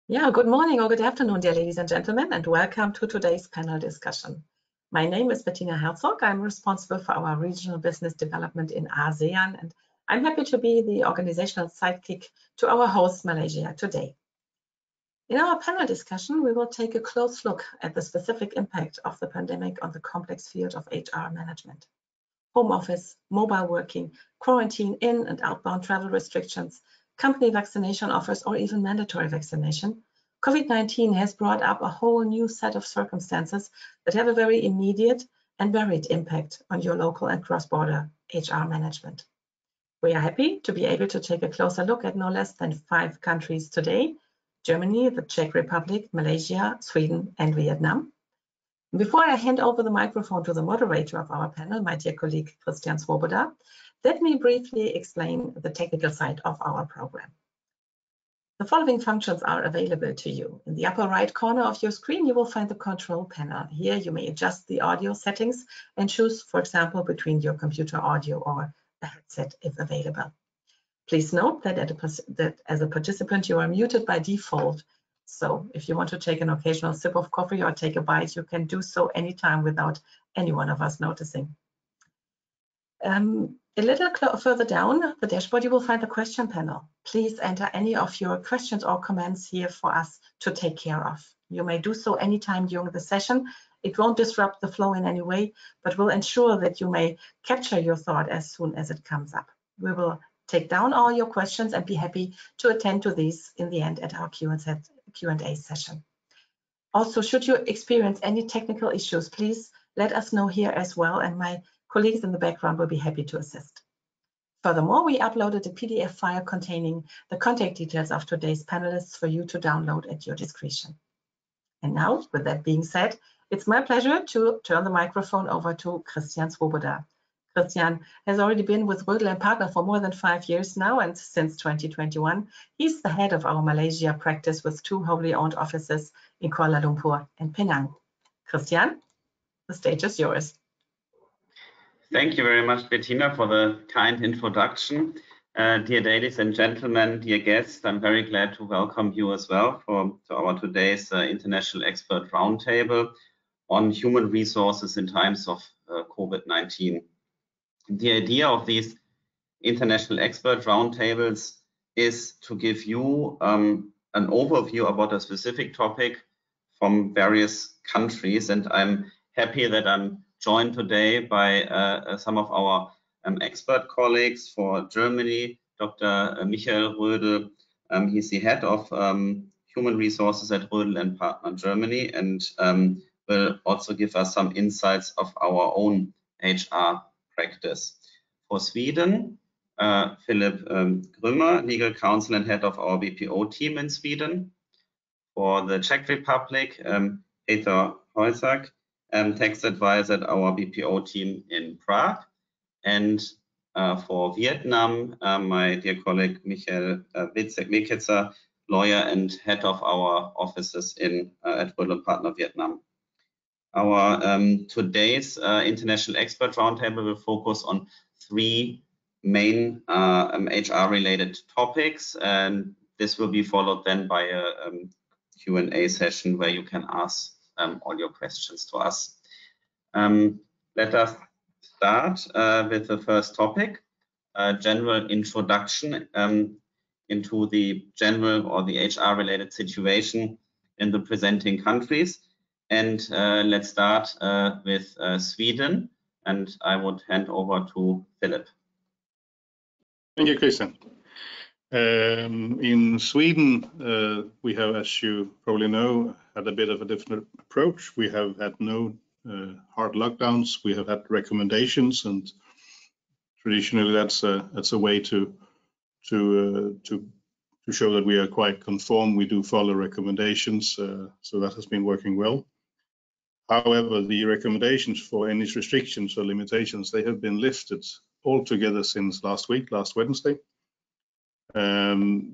Yeah, good morning or good afternoon, dear ladies and gentlemen, and welcome to today's panel discussion. My name is Bettina Herzog. I'm responsible for our regional business development in ASEAN, and I'm happy to be the organizational sidekick to our host, Malaysia, today. In our panel discussion, we will take a close look at the specific impact of the pandemic on the complex field of HR management. Home office, mobile working, quarantine in and outbound travel restrictions, company vaccination offers, or even mandatory vaccination, COVID-19 has brought up a whole new set of circumstances that have a very immediate and varied impact on your local and cross-border HR management. We are happy to be able to take a closer look at no less than 5 countries today: Germany, the Czech Republic, Malaysia, Sweden, and Vietnam. Before I hand over the microphone to the moderator of our panel, my dear colleague Christian Swoboda, let me briefly explain the technical side of our program. The following functions are available to you. In the upper right corner of your screen, you will find the control panel. Here you may adjust the audio settings and choose, for example, between your computer audio or a headset if available. Please note that as a participant, you are muted by default. So if you want to take an occasional sip of coffee or take a bite, you can do so anytime without any one of us noticing. A little further down the dashboard, you will find the question panel. Please enter any of your questions or comments here for us to take care of. You may do so anytime during the session. It won't disrupt the flow in any way, but will ensure that you may capture your thought as soon as it comes up. We will take down all your questions and be happy to attend to these in the end at our Q&A session. Also, should you experience any technical issues, please let us know here as well, and my colleagues in the background will be happy to assist. Furthermore, we uploaded a PDF file containing the contact details of today's panelists for you to download at your discretion. And now, with that being said, it's my pleasure to turn the microphone over to Christian Swoboda. Christian has already been with Rödl & Partner for more than 5 years now, and since 2021, he's the head of our Malaysia practice with 2 wholly owned offices in Kuala Lumpur and Penang. Christian, the stage is yours. Thank you very much, Bettina, for the kind introduction. Dear ladies and gentlemen, dear guests, I'm very glad to welcome you as well to our today's International Expert Roundtable on human resources in times of COVID-19. The idea of these International Expert Roundtables is to give you an overview about a specific topic from various countries, and I'm happy that I'm joined today by some of our expert colleagues. For Germany, Dr. Michael Rödl. He's the head of human resources at Rödl & Partner Germany, and will also give us some insights of our own HR practice. For Sweden, Philip Grümmer, legal counsel and head of our BPO team in Sweden. For the Czech Republic, Peter Heusak, tax advisor at our BPO team in Prague. And for Vietnam, my dear colleague Michael Vietnamese, lawyer and head of our offices at Rödl & Partner Vietnam. Our today's International Expert Roundtable will focus on 3 main HR-related topics, and this will be followed then by a Q&A session where you can ask all your questions to us. Let us start with the first topic, a general introduction into the general or the HR-related situation in the presenting countries. And let's start with Sweden, and I would hand over to Philip. Thank you, Christian. In Sweden, we have, as you probably know, had a bit of a different approach. We have had no hard lockdowns. We have had recommendations and traditionally that's a way to show that we are quite conform. We do follow recommendations, so that has been working well. However, the recommendations for any restrictions or limitations, they have been lifted altogether since last Wednesday. The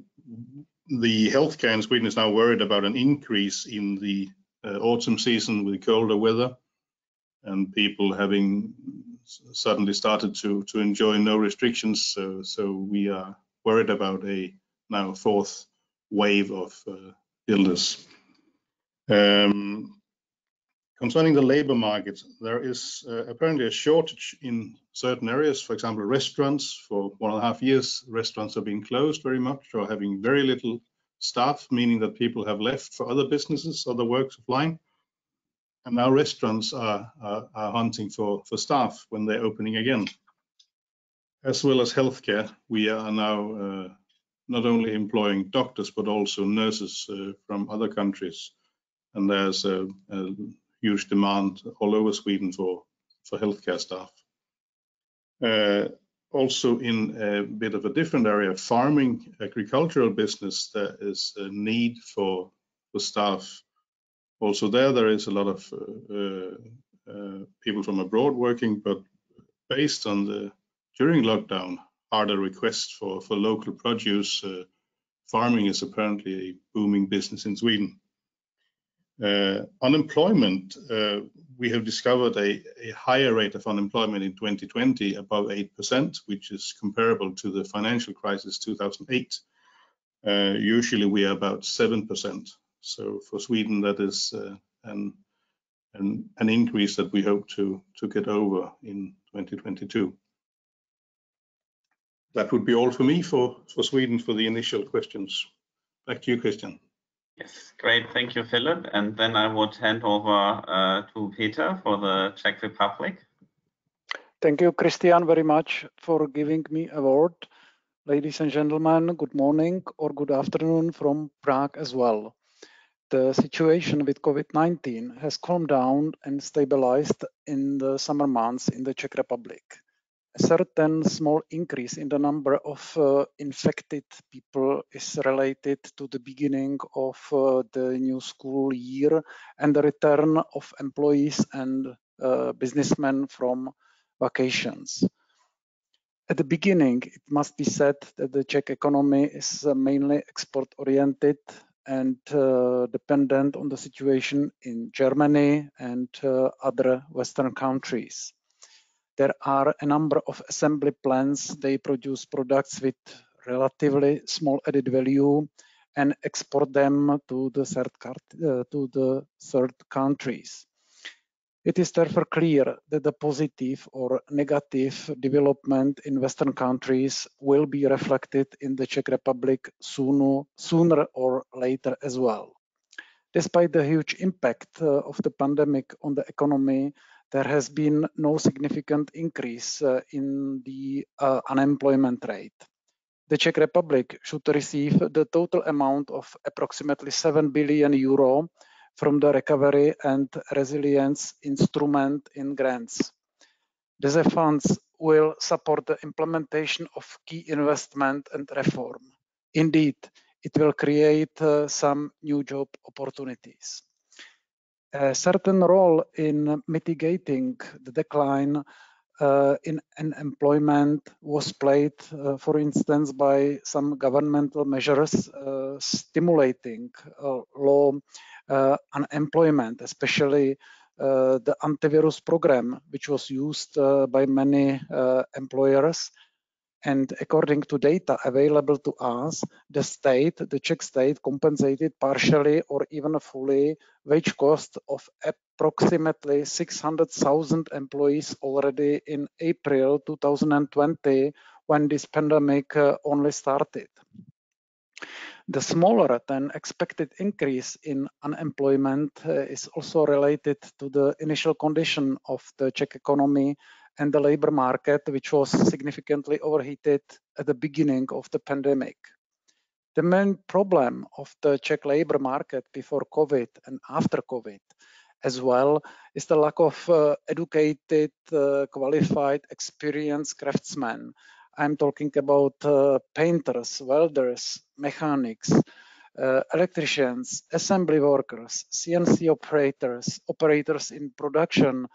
healthcare in Sweden is now worried about an increase in the autumn season with colder weather and people having suddenly started to enjoy no restrictions. So we are worried about a now fourth wave of illness. Concerning the labor market, there is apparently a shortage in certain areas. For example, restaurants. For 1.5 years, restaurants have been closed very much or having very little staff, meaning that people have left for other businesses, other works of line. And now restaurants are hunting for staff when they're opening again. As well as healthcare, we are now not only employing doctors, but also nurses from other countries. And there's a huge demand all over Sweden for healthcare staff. Also in a bit of a different area, farming, agricultural business, there is a need for staff. Also there is a lot of people from abroad working, but based on during lockdown, harder requests for local produce, farming is apparently a booming business in Sweden. Unemployment, we have discovered a higher rate of unemployment in 2020, above 8%, which is comparable to the financial crisis 2008. Usually we are about 7%. So for Sweden, that is an increase that we hope to get over in 2022. That would be all for me for Sweden for the initial questions. Back to you, Christian. Yes, great. Thank you, Philip. And then I would hand over to Peter for the Czech Republic. Thank you, Christian, very much for giving me a word. Ladies and gentlemen, good morning or good afternoon from Prague as well. The situation with COVID-19 has calmed down and stabilized in the summer months in the Czech Republic. A certain small increase in the number of infected people is related to the beginning of the new school year and the return of employees and businessmen from vacations. At the beginning, it must be said that the Czech economy is mainly export-oriented and dependent on the situation in Germany and other Western countries. There are a number of assembly plants. They produce products with relatively small added value and export them to the third countries. It is therefore clear that the positive or negative development in Western countries will be reflected in the Czech Republic sooner or later as well. Despite the huge impact of the pandemic on the economy, there has been no significant increase in the unemployment rate. The Czech Republic should receive the total amount of approximately 7 billion euro from the Recovery and Resilience Instrument in grants. These funds will support the implementation of key investment and reform. Indeed, it will create some new job opportunities. A certain role in mitigating the decline in unemployment was played, for instance, by some governmental measures stimulating low unemployment, especially the antivirus program, which was used by many employers. And according to data available to us, the Czech state compensated partially or even fully wage cost of approximately 600,000 employees already in April 2020, when this pandemic only started. The smaller than expected increase in unemployment is also related to the initial condition of the Czech economy and the labor market, which was significantly overheated at the beginning of the pandemic. The main problem of the Czech labor market before COVID and after COVID as well is the lack of educated, qualified, experienced craftsmen. I'm talking about painters, welders, mechanics, electricians, assembly workers, CNC operators, operators in production.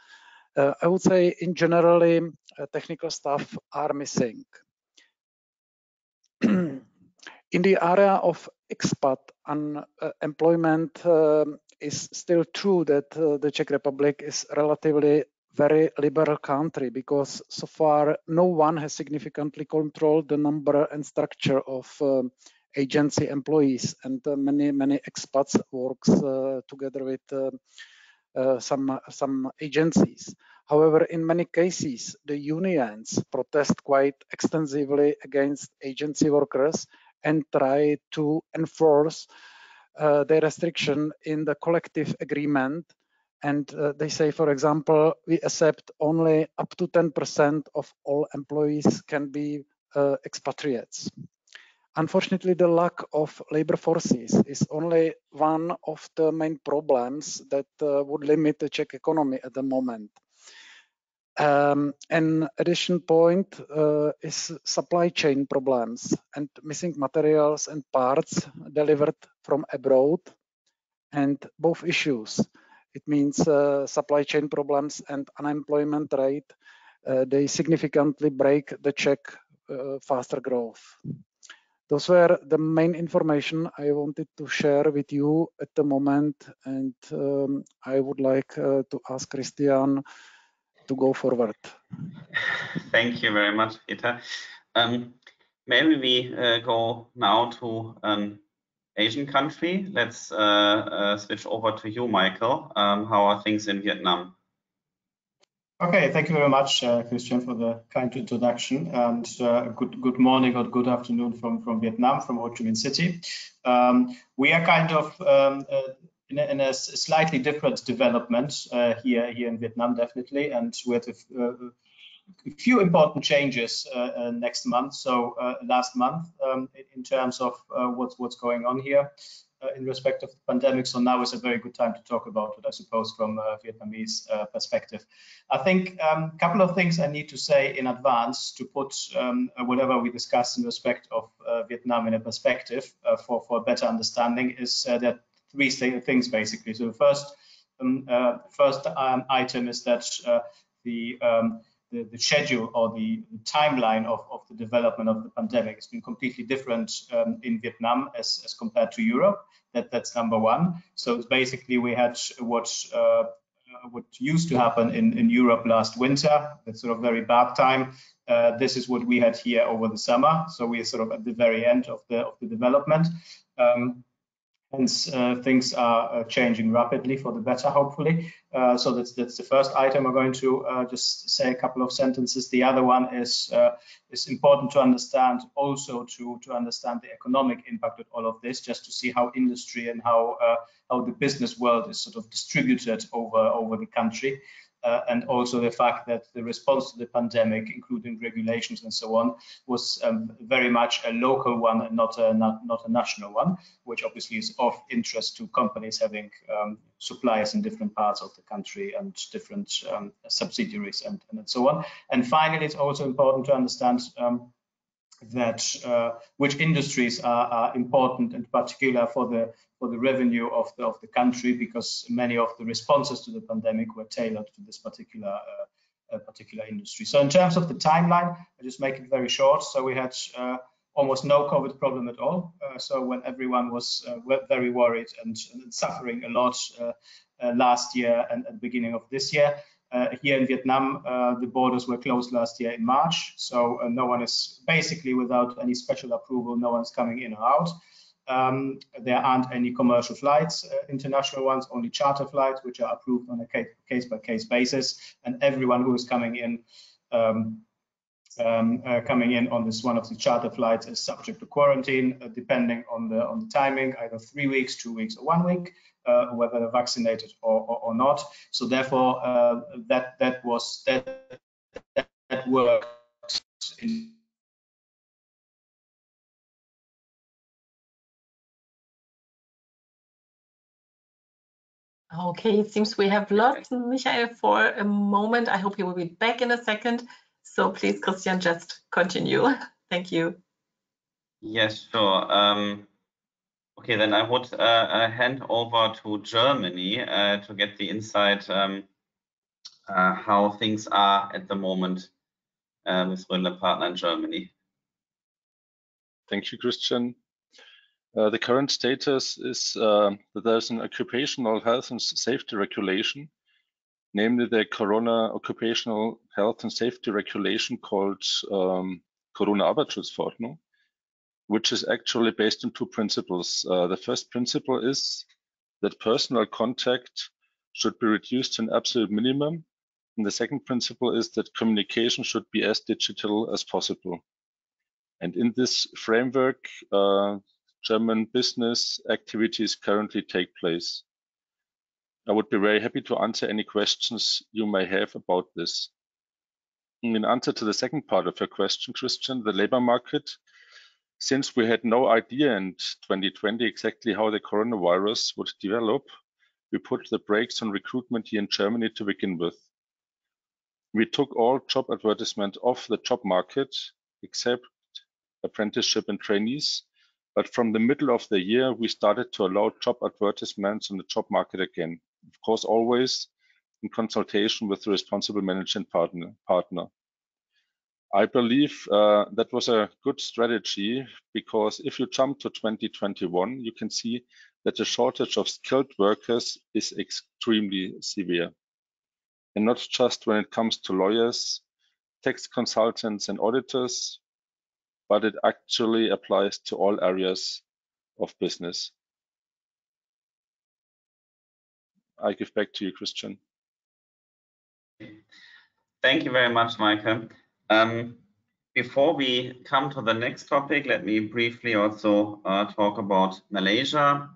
I would say in generally technical staff are missing. In the area of expat employment, is still true that the Czech Republic is relatively very liberal country, because so far no one has significantly controlled the number and structure of agency employees, and many expats works together with some agencies. However, in many cases, the unions protest quite extensively against agency workers and try to enforce the restriction in the collective agreement. And they say, for example, we accept only up to 10% of all employees can be expatriates. Unfortunately, the lack of labor forces is only one of the main problems that would limit the Czech economy at the moment. An additional point is supply chain problems and missing materials and parts delivered from abroad. And both issues, it means supply chain problems and unemployment rate, they significantly break the Czech faster growth. Those were the main information I wanted to share with you at the moment, and I would like to ask Christian to go forward. Thank you very much, Peter. Maybe we go now to an Asian country. Let's switch over to you, Michael. How are things in Vietnam? Okay, thank you very much, Christian, for the kind introduction, and good morning or good afternoon from Vietnam, from Ho Chi Minh City. We are kind of in a slightly different development here in Vietnam, definitely, and with a few important changes next month. So last month, in terms of what's going on here in respect of the pandemic. So now is a very good time to talk about it, I suppose, from a Vietnamese perspective. I think a couple of things I need to say in advance to put whatever we discuss in respect of Vietnam in a perspective for a better understanding is that three things basically. So the first item is that the schedule or the timeline of the development of the pandemic has been completely different in Vietnam as compared to Europe. That's number one. So it's basically we had what used to happen in Europe last winter. That's sort of very bad time. This is what we had here over the summer. So we're sort of at the very end of the development. Hence, things are changing rapidly for the better, hopefully. So that's the first item. I'm going to just say a couple of sentences. The other one is important to understand, also to understand the economic impact of all of this, just to see how industry and how the business world is sort of distributed over the country. And also the fact that the response to the pandemic, including regulations and so on, was very much a local one and not a national one, which obviously is of interest to companies having suppliers in different parts of the country and different subsidiaries and so on. And finally, it's also important to understand that which industries are important, in particular for the revenue of the country, because many of the responses to the pandemic were tailored to this particular industry. So in terms of the timeline, I just make it very short. So we had almost no COVID problem at all. So when everyone was very worried and suffering a lot last year and at the beginning of this year, here in Vietnam, the borders were closed last year in March. So no one is basically, without any special approval, no one's coming in or out. There aren't any commercial flights, international ones, only charter flights, which are approved on a case-by-case basis. And everyone who is coming in on this one of the charter flights is subject to quarantine, depending on the timing, either 3 weeks, 2 weeks, or 1 week, whether they're vaccinated or not. So therefore, that works in Okay, it seems we have lost Michael for a moment. I hope he will be back in a second. So please, Christian, just continue. Thank you. Yes, sure. Okay, then I would hand over to Germany to get the insight how things are at the moment with Rödl partner in Germany. Thank you, Christian. The current status is that there's an occupational health and safety regulation, namely the Corona Occupational Health and Safety Regulation called Corona-Arbeitsschutzverordnung, which is actually based on two principles. The first principle is that personal contact should be reduced to an absolute minimum. And the second principle is that communication should be as digital as possible. And in this framework, German business activities currently take place. I would be very happy to answer any questions you may have about this. In answer to the second part of your question, Christian, the labor market, since we had no idea in 2020 exactly how the coronavirus would develop, we put the brakes on recruitment here in Germany to begin with. We took all job advertisements off the job market, except apprenticeship and trainees. But from the middle of the year, we started to allow job advertisements on the job market again. Of course, always in consultation with the responsible management partner. I believe that was a good strategy, because if you jump to 2021, you can see that the shortage of skilled workers is extremely severe. And not just when it comes to lawyers, tax consultants and auditors, but it actually applies to all areas of business. I give back to you, Christian. Thank you very much, Michael. Before we come to the next topic, let me briefly also talk about Malaysia.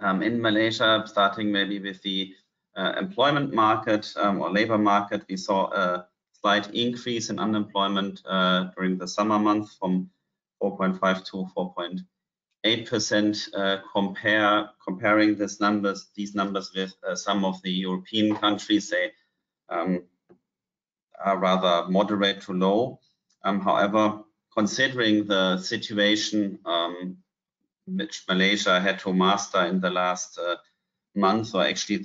In Malaysia, starting maybe with the employment market or labor market, we saw a slight increase in unemployment during the summer month from 4.5 to 4.8%. Comparing these numbers with some of the European countries, they are rather moderate to low. However, considering the situation which Malaysia had to master in the last month, or actually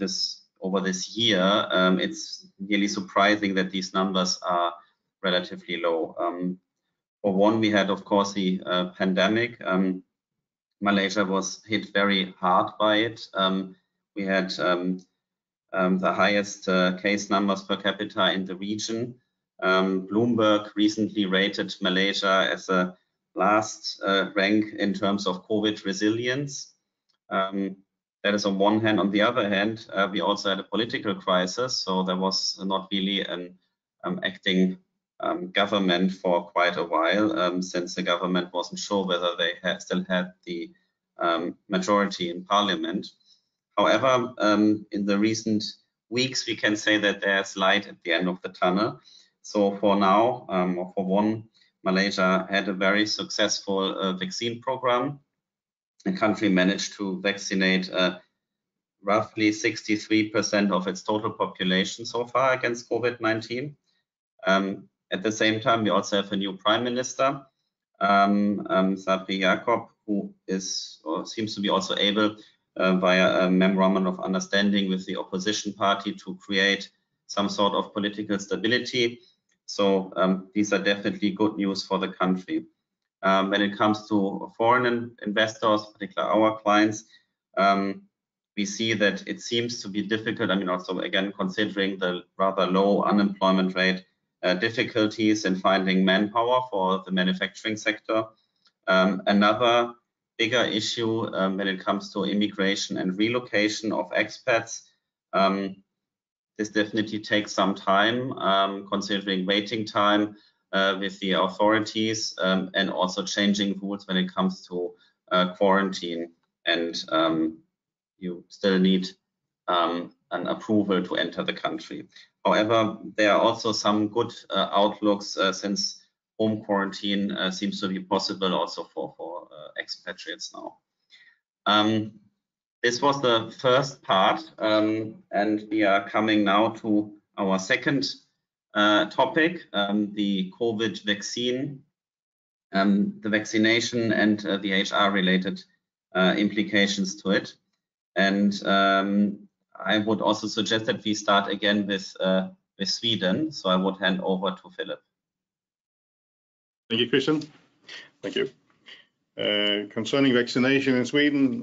over this year, it's really surprising that these numbers are relatively low. For one, we had, of course, the pandemic. Malaysia was hit very hard by it. We had the highest case numbers per capita in the region. Bloomberg recently rated Malaysia as a last rank in terms of COVID resilience. That is on one hand. On the other hand, we also had a political crisis, so there was not really an acting government for quite a while, since the government wasn't sure whether they still had the majority in parliament. However, in the recent weeks, we can say that there's light at the end of the tunnel. So for now, or for one, Malaysia had a very successful vaccine program. The country managed to vaccinate roughly 63% of its total population so far against COVID-19. At the same time, we also have a new prime minister, Sabri Yaakob, who seems to be also able, via a memorandum of understanding with the opposition party, to create some sort of political stability. So these are definitely good news for the country. When it comes to foreign investors, particularly our clients, we see that it seems to be difficult. I mean, also again, considering the rather low unemployment rate, difficulties in finding manpower for the manufacturing sector. Another bigger issue when it comes to immigration and relocation of expats. This definitely takes some time, considering waiting time with the authorities, and also changing rules when it comes to quarantine. And you still need an approval to enter the country. However, there are also some good outlooks, since home quarantine seems to be possible also for expatriates now. this was the first part, and we are coming now to our second topic, the COVID vaccine, the vaccination and the HR-related implications to it. And I would also suggest that we start again with Sweden. So I would hand over to Philip. Thank you, Christian. Thank you. Concerning vaccination in Sweden,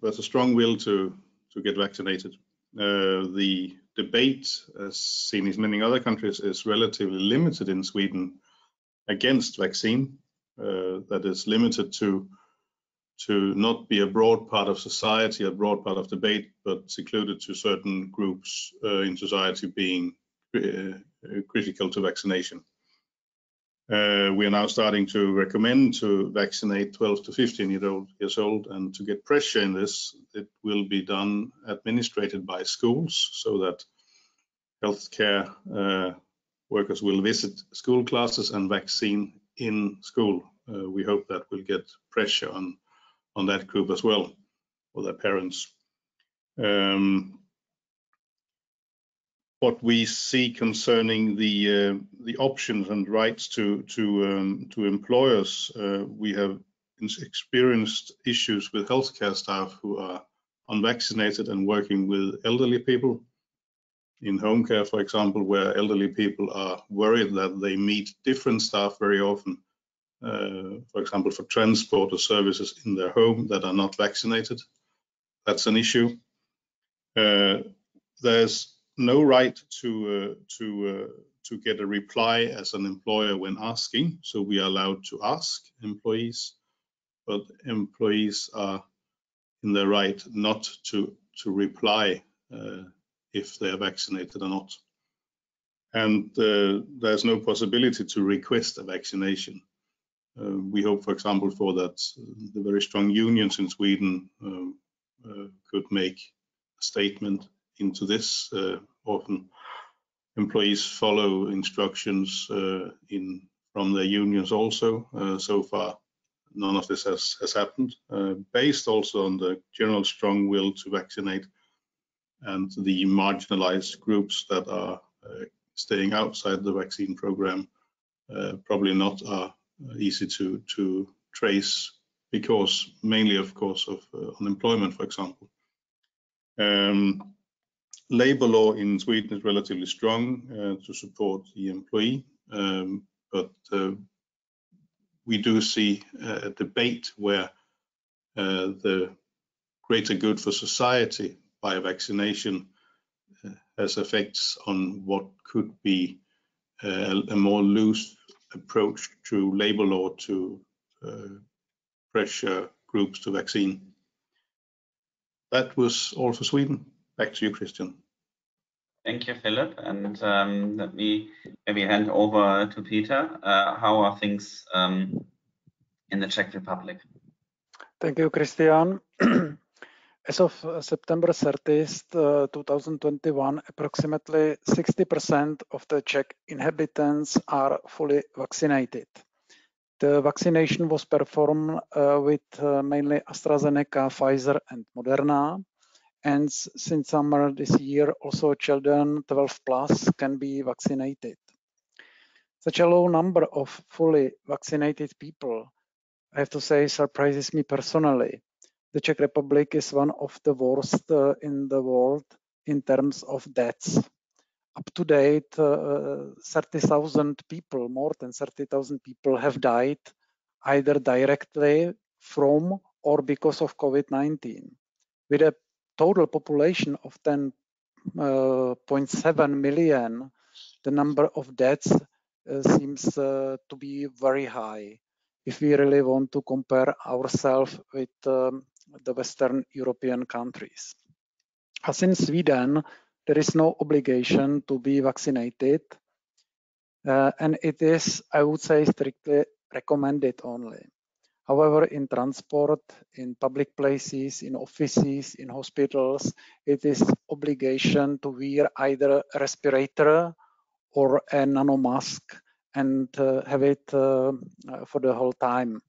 there's a strong will to get vaccinated. The debate, as seen in many other countries, is relatively limited in Sweden against vaccine. That is limited to not be a broad part of society, a broad part of debate, but secluded to certain groups in society being critical to vaccination. We are now starting to recommend to vaccinate 12 to 15 years old, and to get pressure in this, it will be done administrated by schools, so that healthcare workers will visit school classes and vaccine in school. We hope that will get pressure on that group as well, or their parents. What we see concerning the options and rights to employers, we have experienced issues with healthcare staff who are unvaccinated and working with elderly people in home care, for example, where elderly people are worried that they meet different staff very often, for example, for transport or services in their home that are not vaccinated. That's an issue. There's no right to get a reply as an employer when asking, so we are allowed to ask employees, but employees are in their right not to reply if they are vaccinated or not. And there's no possibility to request a vaccination. We hope, for example, for that the very strong unions in Sweden could make a statement into this. Often employees follow instructions from their unions also. So far, none of this has happened, based also on the general strong will to vaccinate and the marginalized groups that are staying outside the vaccine program probably not are easy to trace, because mainly, of course, of unemployment, for example. Labor law in Sweden is relatively strong to support the employee, but we do see a debate where the greater good for society by vaccination has effects on what could be a more loose approach to labor law to pressure groups to vaccine. That was all for Sweden. Back to you, Christian. Thank you, Philip. And let me maybe hand over to Peter. How are things in the Czech Republic? Thank you, Christian. As of September 30th, 2021, approximately 60% of the Czech inhabitants are fully vaccinated. The vaccination was performed with mainly AstraZeneca, Pfizer, and Moderna. And since summer this year, also children 12 plus can be vaccinated. Such a low number of fully vaccinated people, I have to say, surprises me personally. The Czech Republic is one of the worst in the world in terms of deaths. Up to date, 30,000 people, more than 30,000 people have died either directly from or because of COVID-19. With a total population of 10.7 million, the number of deaths seems to be very high if we really want to compare ourselves with the Western European countries. As in Sweden, there is no obligation to be vaccinated, and it is, I would say, strictly recommended only. However, in transport, in public places, in offices, in hospitals, it is obligation to wear either a respirator or a nano mask and have it for the whole time.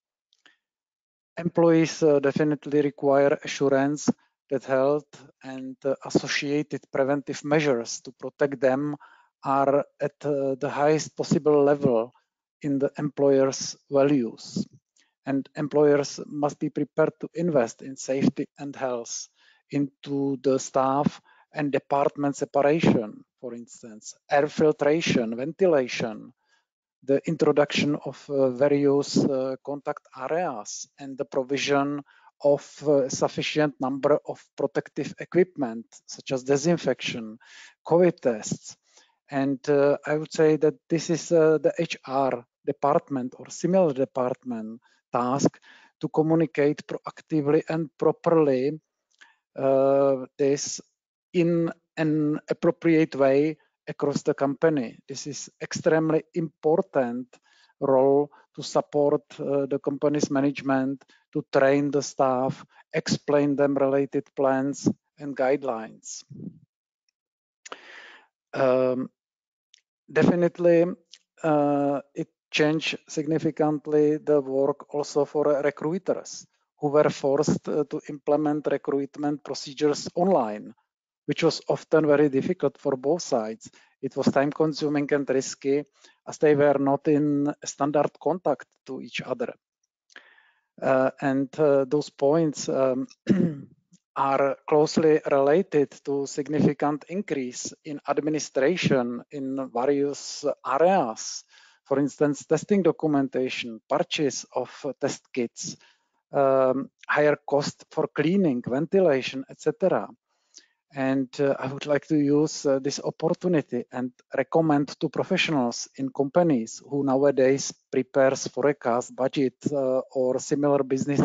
Employees definitely require assurance that health and associated preventive measures to protect them are at the highest possible level in the employer's values. And employers must be prepared to invest in safety and health into the staff and department separation, for instance, air filtration, ventilation, the introduction of various contact areas, and the provision of sufficient number of protective equipment, such as disinfection, COVID tests. And I would say that this is the HR department or similar department task to communicate proactively and properly this in an appropriate way across the company. This is extremely important role to support the company's management, to train the staff, explain them related plans and guidelines. Definitely, it changed significantly the work also for recruiters who were forced to implement recruitment procedures online, which was often very difficult for both sides. It was time-consuming and risky as they were not in standard contact to each other. And those points are closely related to significant increase in administration in various areas. For instance, testing documentation, purchase of test kits, higher cost for cleaning, ventilation, etc. And I would like to use this opportunity and recommend to professionals in companies who nowadays prepares forecast, budget, or similar business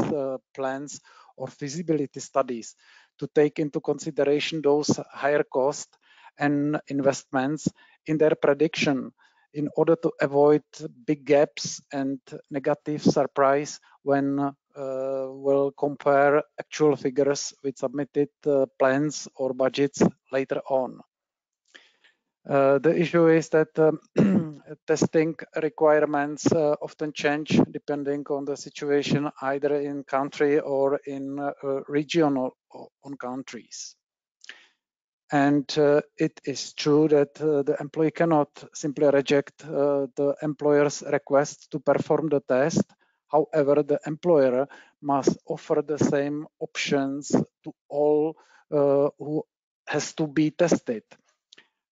plans or feasibility studies to take into consideration those higher costs and investments in their prediction in order to avoid big gaps and negative surprise when we'll compare actual figures with submitted plans or budgets later on. The issue is that testing requirements often change depending on the situation, either in country or in regional on countries. And it is true that the employee cannot simply reject the employer's request to perform the test. However, the employer must offer the same options to all who has to be tested.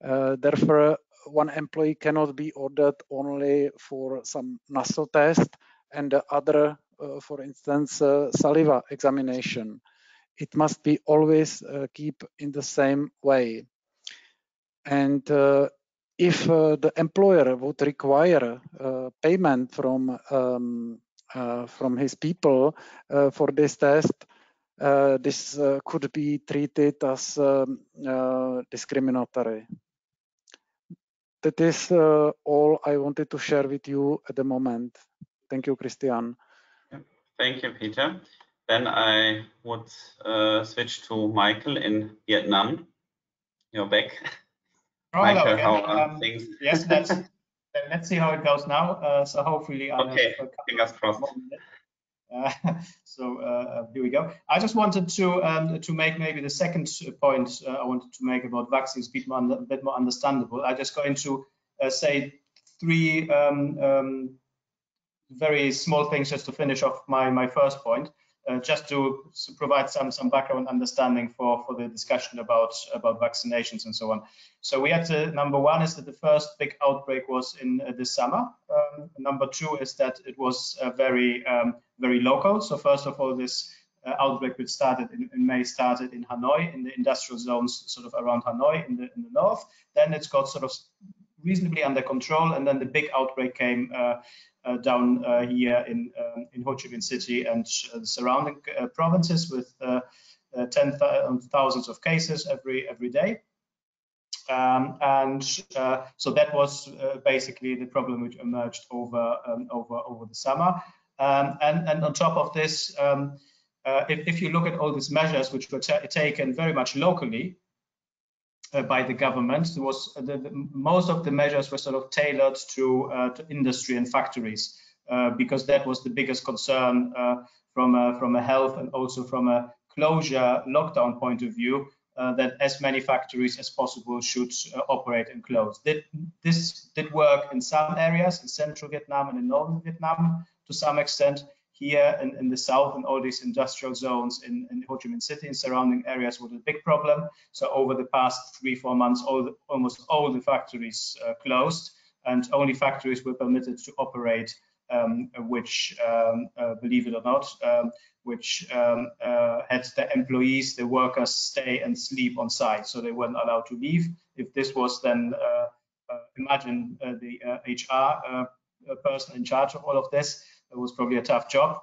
Therefore, one employee cannot be ordered only for some nasal test and the other, for instance, saliva examination. It must be always keep in the same way. And if the employer would require payment from his people for this test, this could be treated as discriminatory. That is all I wanted to share with you at the moment. Thank you, Christian. Thank you, Peter. Then I would switch to Michael in Vietnam. You're back. Michael, how are things? Yes, let's see how it goes now. So hopefully I have fingers crossed. Here we go. I just wanted to make maybe the second point I wanted to make about vaccines a bit more understandable. I'm just going to say three very small things just to finish off my first point, just to provide some background understanding for the discussion about vaccinations and so on. So we had number one is that the first big outbreak was in this summer. Number two is that it was very local. So first of all, this outbreak which started in May started in Hanoi, in the industrial zones sort of around Hanoi in the north. Then it's got sort of reasonably under control, and then the big outbreak came down here in Ho Chi Minh City and the surrounding provinces with tens of thousands of cases every day. So that was basically the problem which emerged over the summer. And on top of this, if you look at all these measures which were taken very much locally by the government, there was most of the measures were sort of tailored to industry and factories, because that was the biggest concern from a health and also from a closure lockdown point of view, that as many factories as possible should operate and close. This did work in some areas in central Vietnam and in northern Vietnam to some extent. Here in the south, and all these industrial zones in Ho Chi Minh City and surrounding areas was a big problem. So over the past 3-4 months, almost all the factories closed, and only factories were permitted to operate which, believe it or not, which had the employees, the workers, stay and sleep on site. So they weren't allowed to leave. If this was then, imagine the HR person in charge of all of this, it was probably a tough job.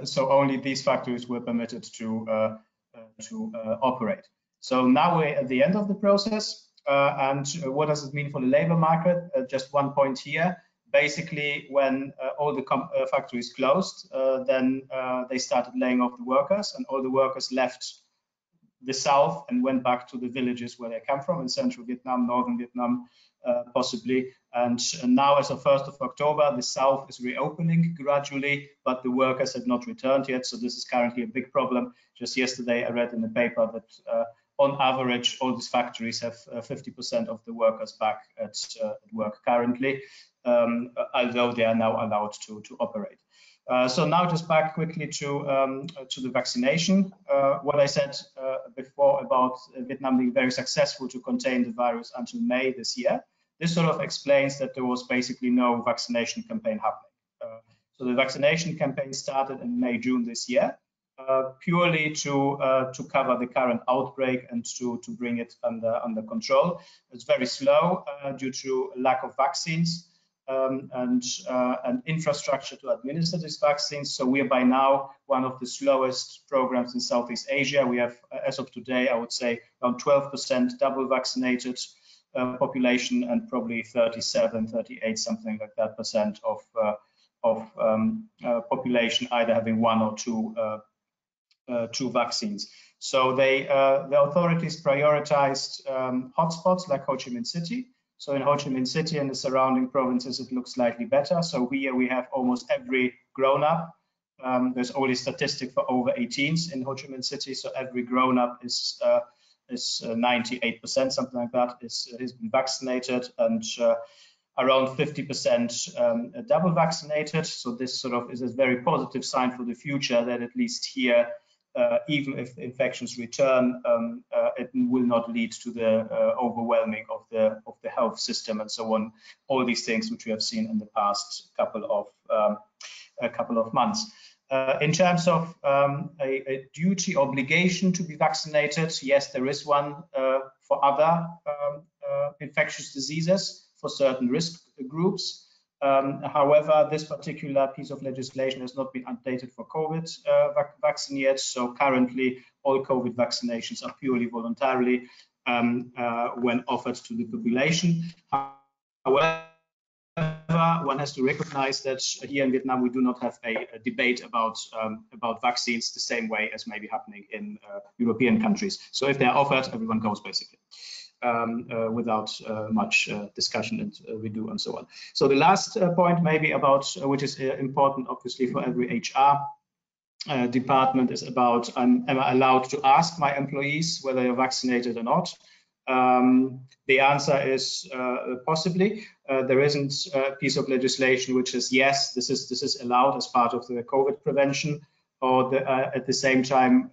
So only these factories were permitted to operate. So now we're at the end of the process. And what does it mean for the labor market? Just one point here. Basically, when all the factories closed, then they started laying off the workers, and all the workers left the south and went back to the villages where they come from in central Vietnam, northern Vietnam, possibly. And now, as of 1st of October, the south is reopening gradually, but the workers have not returned yet. So this is currently a big problem. Just yesterday, I read in the paper that on average, all these factories have 50% of the workers back at work currently, although they are now allowed to operate. So now just back quickly to the vaccination. What I said before about Vietnam being very successful to contain the virus until May this year. This sort of explains that there was basically no vaccination campaign happening. So the vaccination campaign started in May, June this year, purely to cover the current outbreak and to bring it under control. It's very slow due to lack of vaccines and infrastructure to administer these vaccines. So we are by now one of the slowest programs in Southeast Asia. We have, as of today, I would say around 12% double vaccinated population, and probably 37, 38, something like that percent of population either having one or two vaccines. So the authorities prioritized hotspots like Ho Chi Minh City. So in Ho Chi Minh City and the surrounding provinces, it looks slightly better. So here we have almost every grown-up. There's only statistic for over 18s in Ho Chi Minh City. So every grown-up is 98%, something like that, has been vaccinated, and around 50% double vaccinated. So this sort of is a very positive sign for the future that at least here, even if infections return, it will not lead to the overwhelming of the health system and so on. All these things which we have seen in the past couple of months. In terms of a duty obligation to be vaccinated, yes, there is one for other infectious diseases for certain risk groups. However, this particular piece of legislation has not been updated for COVID vaccine yet. So currently, all COVID vaccinations are purely voluntarily when offered to the population. However, one has to recognize that here in Vietnam, we do not have a debate about vaccines the same way as maybe happening in European countries. So if they're offered, everyone goes basically. Without much discussion and review and so on. So the last point maybe about, which is important obviously for every HR department, is about am I allowed to ask my employees whether they're vaccinated or not? The answer is possibly. There isn't a piece of legislation which says yes, this is allowed as part of the COVID prevention, or at the same time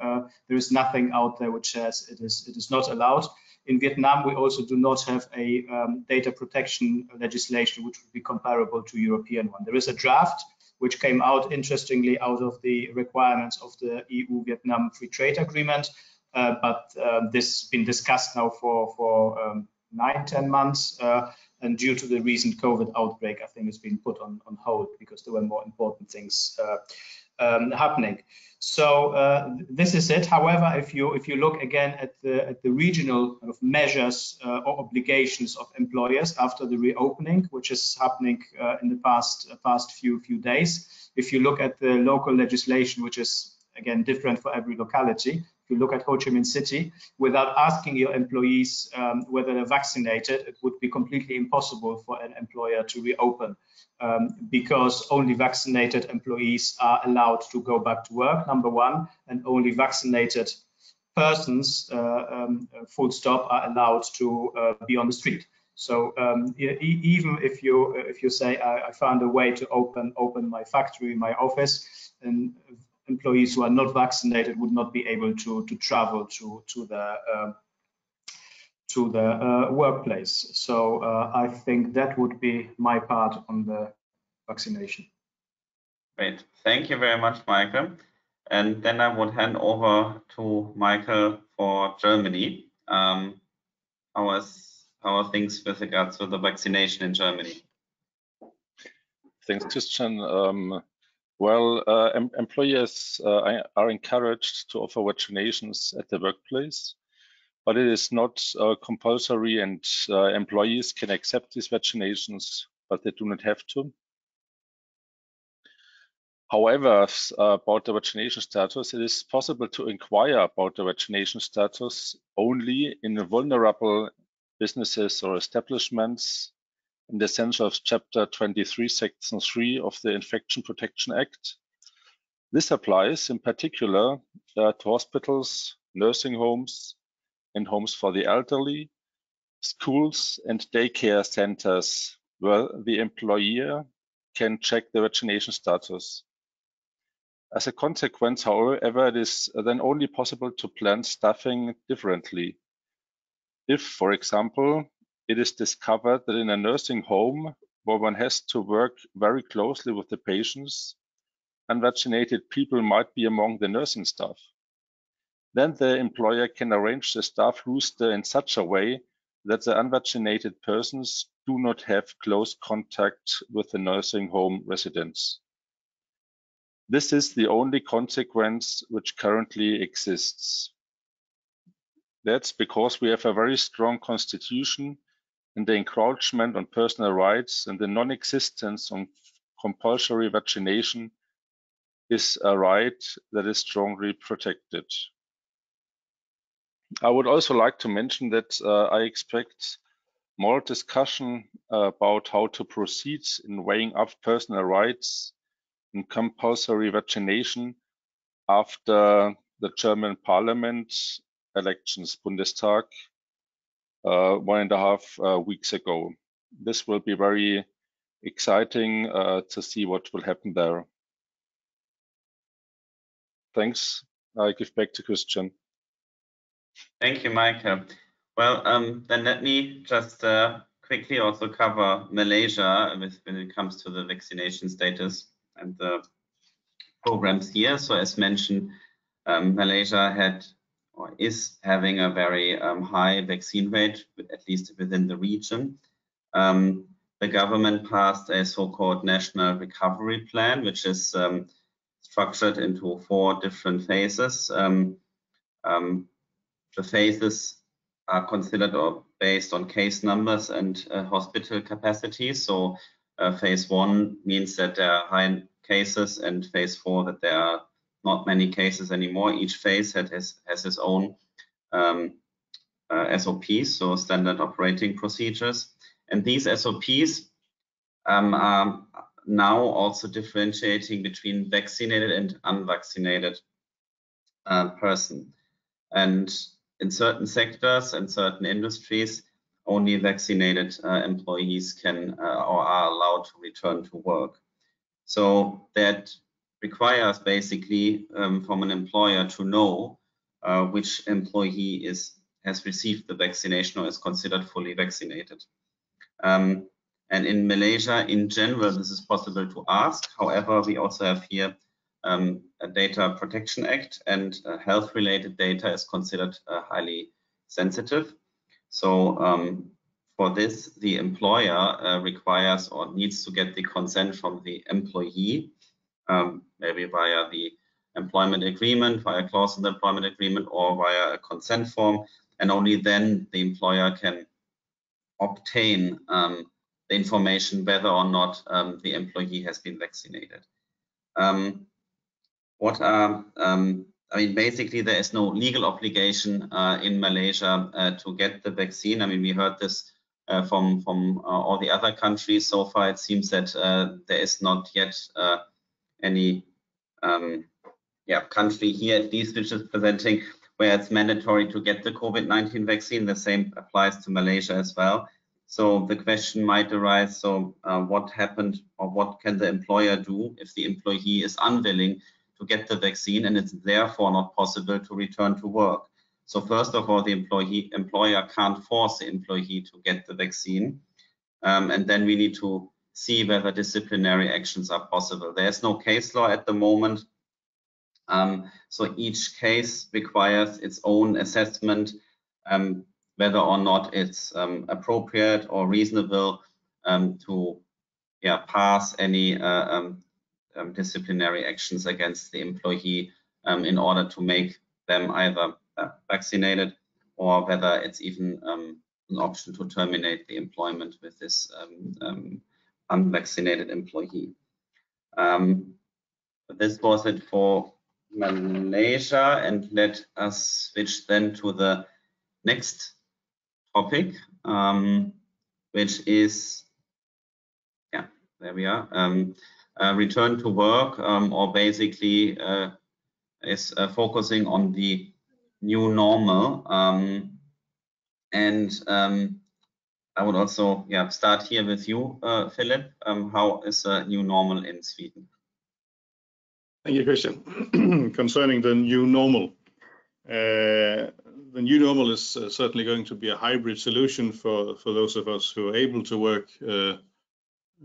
there is nothing out there which says it is not allowed. In Vietnam, we also do not have a data protection legislation which would be comparable to European one. There is a draft which came out, interestingly, out of the requirements of the EU-Vietnam Free Trade Agreement, but this has been discussed now for 9-10 months, and due to the recent COVID outbreak, I think it's been put on hold because there were more important things happening. So this is it. However, if you look again at the regional kind of measures or obligations of employers after the reopening, which is happening in the past few days, if you look at the local legislation, which is again different for every locality, if you look at Ho Chi Minh City, without asking your employees whether they're vaccinated, it would be completely impossible for an employer to reopen, because only vaccinated employees are allowed to go back to work, number one, and only vaccinated persons, full stop, are allowed to be on the street. So even if you say I found a way to open my factory, my office, and employees who are not vaccinated would not be able to travel to the workplace. So I think that would be my part on the vaccination. Great, thank you very much, Michael. And then I would hand over to Michael for Germany. How are things with regards to the vaccination in Germany? Thanks, Christian. Employers are encouraged to offer vaccinations at the workplace, but it is not compulsory, and employees can accept these vaccinations, but they do not have to. However, about the vaccination status, it is possible to inquire about the vaccination status only in vulnerable businesses or establishments in the sense of Chapter 23, Section 3 of the Infection Protection Act. This applies in particular to hospitals, nursing homes, and homes for the elderly, schools and daycare centers, where the employer can check the vaccination status. As a consequence, however, it is then only possible to plan staffing differently. If, for example, it is discovered that in a nursing home where one has to work very closely with the patients, unvaccinated people might be among the nursing staff, then the employer can arrange the staff roster in such a way that the unvaccinated persons do not have close contact with the nursing home residents. This is the only consequence which currently exists. That's because we have a very strong constitution, and the encroachment on personal rights and the non-existence of compulsory vaccination is a right that is strongly protected. I would also like to mention that I expect more discussion about how to proceed in weighing up personal rights and compulsory vaccination after the German Parliament elections, Bundestag, 1.5 weeks ago. This will be very exciting to see what will happen there. Thanks. I give back to Christian. Thank you, Michael. Well, then let me just quickly also cover Malaysia when it comes to the vaccination status and the programs here. So as mentioned, Malaysia had or is having a very high vaccine rate, at least within the region. The government passed a so-called National Recovery Plan, which is structured into 4 different phases. The phases are considered or based on case numbers and hospital capacity. So phase 1 means that there are high cases, and phase 4 that there are not many cases anymore. Each phase has its own SOPs, so standard operating procedures. And these SOPs are now also differentiating between vaccinated and unvaccinated person. And in certain sectors and certain industries, only vaccinated employees can or are allowed to return to work. So that requires basically from an employer to know which employee has received the vaccination or is considered fully vaccinated. And in Malaysia, in general, this is possible to ask. However, we also have here a Data Protection Act, and health-related data is considered highly sensitive. So for this, the employer requires or needs to get the consent from the employee, maybe via the employment agreement, via a clause in the employment agreement, or via a consent form, and only then the employer can obtain the information whether or not the employee has been vaccinated. What are I mean, basically, there is no legal obligation in Malaysia to get the vaccine. I mean, we heard this from all the other countries. So far, it seems that there is not yet any country here, at least, which is presenting where it's mandatory to get the COVID-19 vaccine. The same applies to Malaysia as well. So the question might arise, so what happened, or what can the employer do if the employee is unwilling to get the vaccine and it's therefore not possible to return to work? So first of all, the employer can't force the employee to get the vaccine. And then we need to see whether disciplinary actions are possible. There's no case law at the moment. So each case requires its own assessment, whether or not it's appropriate or reasonable to pass any disciplinary actions against the employee in order to make them either vaccinated, or whether it's even an option to terminate the employment with this unvaccinated employee. This was it for Malaysia, and let us switch then to the next topic, which is, there we are, return to work, or basically is focusing on the new normal. I would also start here with you, Philip. How is new normal in Sweden? Thank you, Christian. Concerning the new normal, the new normal is certainly going to be a hybrid solution for those of us who are able to work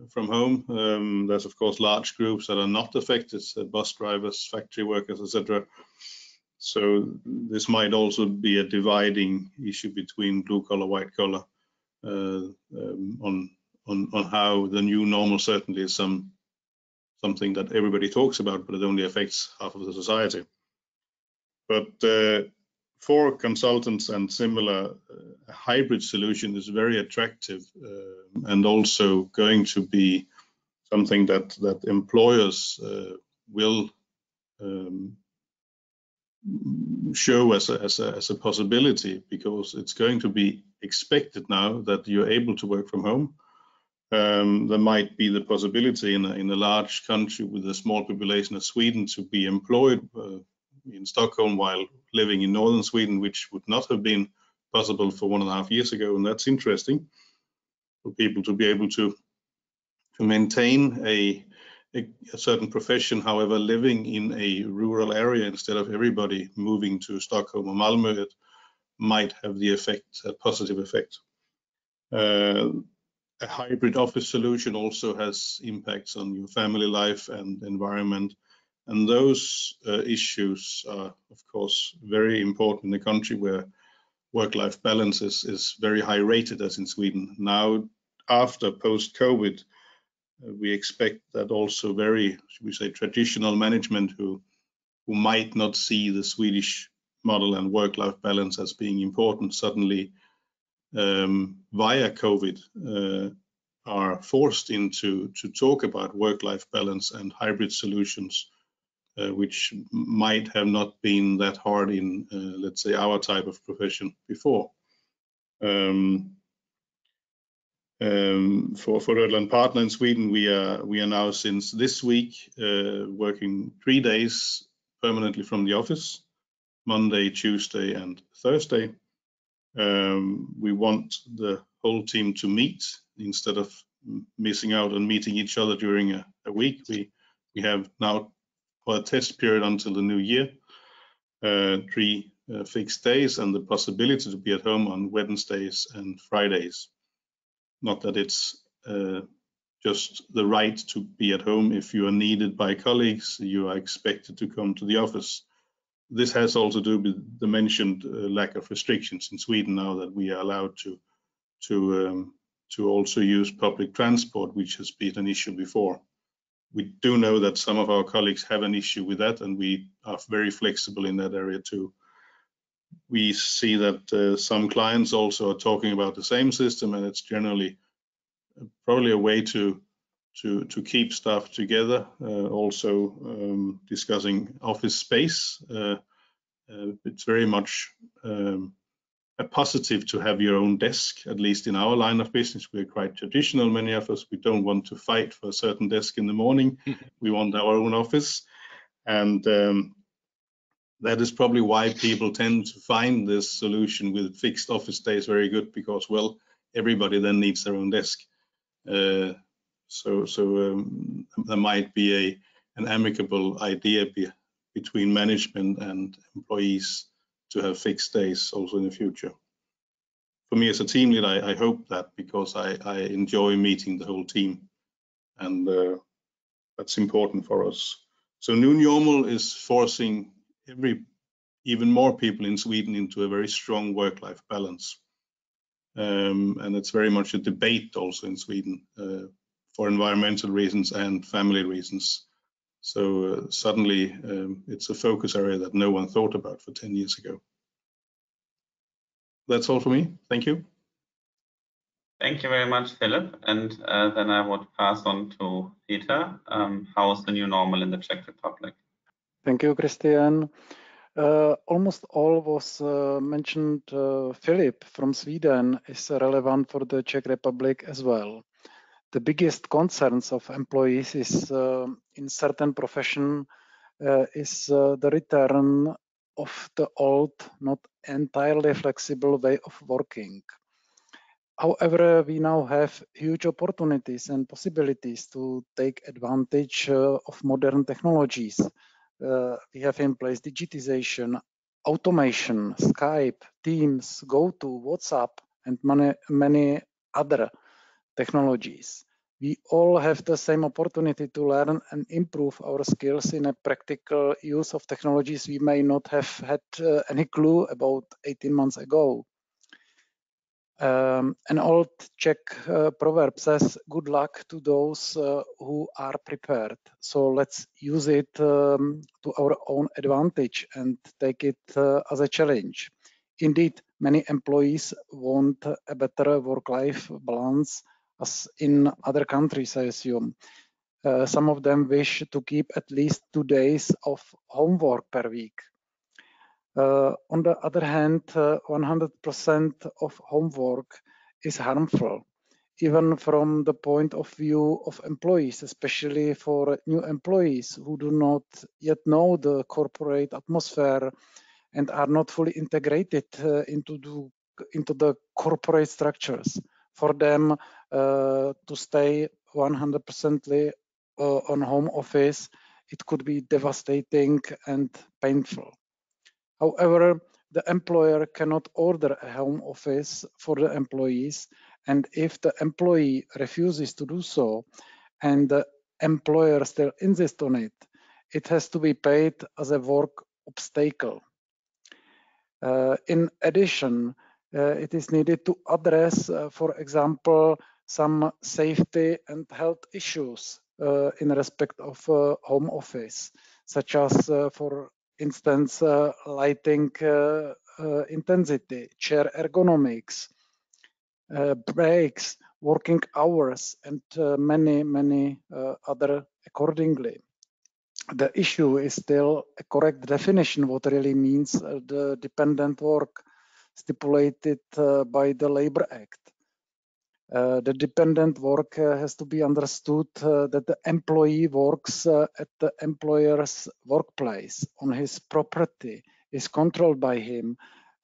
from home. There's of course large groups that are not affected, bus drivers, factory workers, etc. So this might also be a dividing issue between blue collar, white collar, on how the new normal certainly is something that everybody talks about, but it only affects half of the society. But for consultants and similar, a hybrid solution is very attractive, and also going to be something that employers will show as a possibility, because it's going to be expected now that you're able to work from home. There might be the possibility in a large country with a small population of Sweden to be employed in Stockholm while living in northern Sweden, which would not have been possible for 1.5 years ago. And that's interesting for people to be able to maintain a certain profession, however, living in a rural area instead of everybody moving to Stockholm or Malmö. It might have the effect, a positive effect. A hybrid office solution also has impacts on your family life and environment. And those issues are, of course, very important in a country where work-life balance is very high rated, as in Sweden. Now, after post-COVID, we expect that also very, should we say, traditional management who might not see the Swedish model and work-life balance as being important, suddenly via COVID are forced into to talk about work-life balance and hybrid solutions, which might have not been that hard in, let's say, our type of profession before. For Rödl & Partner in Sweden, we are now since this week working 3 days permanently from the office, Monday, Tuesday, and Thursday. We want the whole team to meet instead of missing out on meeting each other during a week. We have now, for a test period until the new year, 3 fixed days and the possibility to be at home on Wednesdays and Fridays. Not that it's just the right to be at home. If you are needed by colleagues, you are expected to come to the office. This has also to do with the mentioned lack of restrictions in Sweden now that we are allowed to also use public transport, which has been an issue before. We do know that some of our colleagues have an issue with that, and we are very flexible in that area too. We see that some clients also are talking about the same system, and it's generally probably a way to keep staff together. Also discussing office space. It's very much a positive to have your own desk, at least in our line of business. We're quite traditional, many of us. We don't want to fight for a certain desk in the morning. We want our own office. And that is probably why people tend to find this solution with fixed office days very good, because, well, everybody then needs their own desk. So there might be an amicable idea between management and employees to have fixed days also in the future. For me as a team lead, I hope that, because I enjoy meeting the whole team, and that's important for us. So new normal is forcing even more people in Sweden into a very strong work-life balance. And it's very much a debate also in Sweden for environmental reasons and family reasons. So suddenly it's a focus area that no one thought about for 10 years ago. That's all for me. Thank you. Thank you very much, Philip. And then I would pass on to Peter. How is the new normal in the Czech Republic? Thank you, Christian. Almost all was mentioned. Philip from Sweden is relevant for the Czech Republic as well. The biggest concerns of employees is in certain profession is the return of the old, not entirely flexible way of working. However, we now have huge opportunities and possibilities to take advantage of modern technologies. We have in place digitization, automation, Skype, Teams, GoTo, WhatsApp, and many other technologies. We all have the same opportunity to learn and improve our skills in a practical use of technologies we may not have had any clue about 18 months ago. An old Czech proverb says, "Good luck to those who are prepared." So let's use it to our own advantage and take it as a challenge. Indeed, many employees want a better work-life balance, as in other countries, I assume. Some of them wish to keep at least 2 days of homework per week. On the other hand, 100% of homework is harmful, even from the point of view of employees, especially for new employees who do not yet know the corporate atmosphere and are not fully integrated into the corporate structures. For them to stay 100% on home office, it could be devastating and painful. However, the employer cannot order a home office for the employees, and if the employee refuses to do so and the employer still insists on it, it has to be paid as a work obstacle. In addition, it is needed to address, for example, some safety and health issues in respect of home office, such as, for instance, lighting intensity, chair ergonomics, breaks, working hours, and many other accordingly. The issue is still a correct definition what really means the dependent work stipulated by the Labor Act. The dependent work has to be understood that the employee works at the employer's workplace on his property, is controlled by him,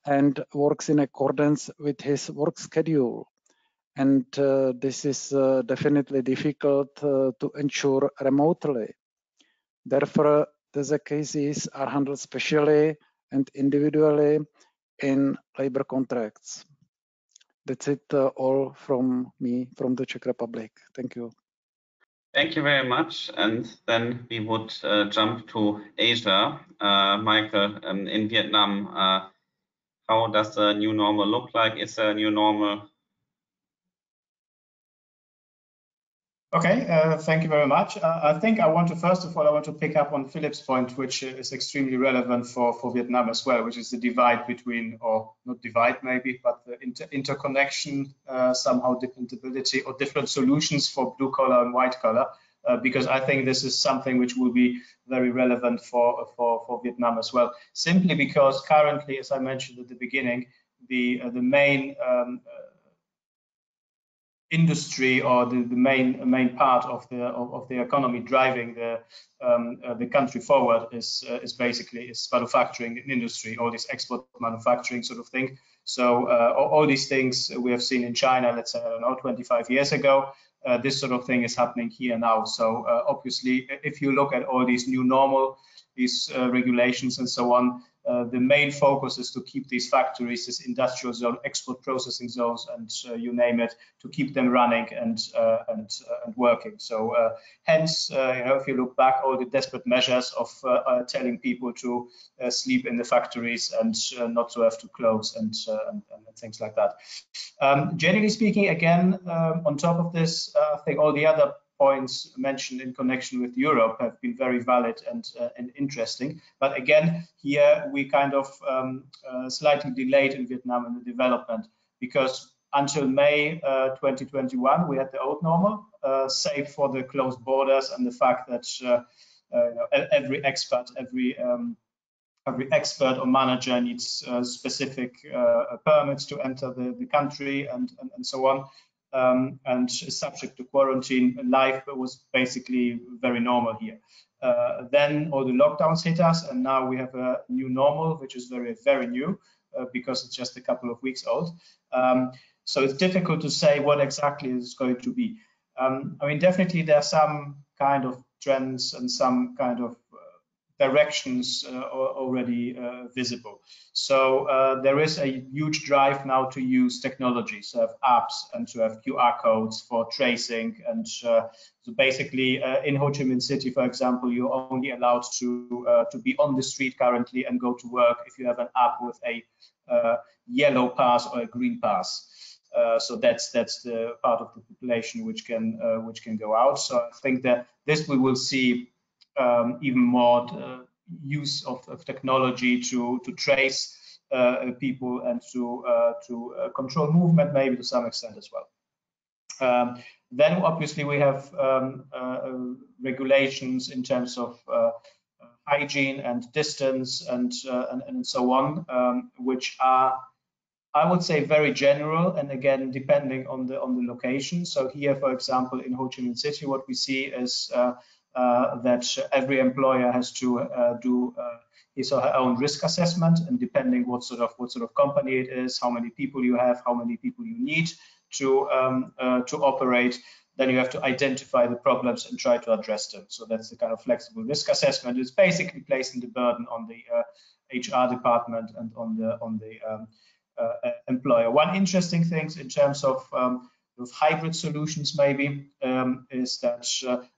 and works in accordance with his work schedule. And this is definitely difficult to ensure remotely. Therefore, the cases are handled specially and individually in labor contracts. That's it all from me from the Czech Republic. Thank you. Thank you very much. And then we would jump to Asia. Michael, in Vietnam, how does the new normal look like? Is there a new normal? Okay, thank you very much. I think first of all, I want to pick up on Philip's point, which is extremely relevant for Vietnam as well, which is the divide between, or not divide maybe, but the interconnection, somehow dependability or different solutions for blue collar and white collar. because I think this is something which will be very relevant for Vietnam as well. Simply because currently, as I mentioned at the beginning, the main industry or the main part of the economy driving the country forward is basically manufacturing industry, all this export manufacturing sort of thing. So all these things we have seen in China, let's say, I don't know, 25 years ago, this sort of thing is happening here now. So obviously, if you look at all these new normal, these regulations and so on, the main focus is to keep these factories, this industrial zone, export processing zones, and you name it, to keep them running and working. So hence, you know, if you look back, all the desperate measures of telling people to sleep in the factories and not to have to close and things like that. Generally speaking, again, on top of this, I think all the other points mentioned in connection with Europe have been very valid and interesting. But again, here we kind of slightly delayed in Vietnam in the development, because until May 2021, we had the old normal, save for the closed borders and the fact that you know, every expat, every expert or manager needs specific permits to enter the country and so on. And subject to quarantine, life was basically very normal here. Then all the lockdowns hit us, and now we have a new normal, which is very, very new because it's just a couple of weeks old. So it's difficult to say what exactly it's going to be. I mean, definitely there are some kind of trends and some kind of directions already visible. So there is a huge drive now to use technology, to have apps and to have QR codes for tracing. And so basically in Ho Chi Minh City, for example, you're only allowed to be on the street currently and go to work if you have an app with a yellow pass or a green pass. So that's the part of the population which can go out. So I think that this we will see even more use of technology to trace people and to control movement, maybe to some extent as well. Then obviously we have regulations in terms of hygiene and distance and so on, which are, I would say, very general, and again depending on the location. So here, for example, in Ho Chi Minh City, what we see is that every employer has to do his or her own risk assessment, and depending what sort of company it is, how many people you have, how many people you need to operate, then you have to identify the problems and try to address them. So that's the kind of flexible risk assessment. It's basically placing the burden on the HR department and on the employer. One interesting thing in terms of hybrid solutions maybe is that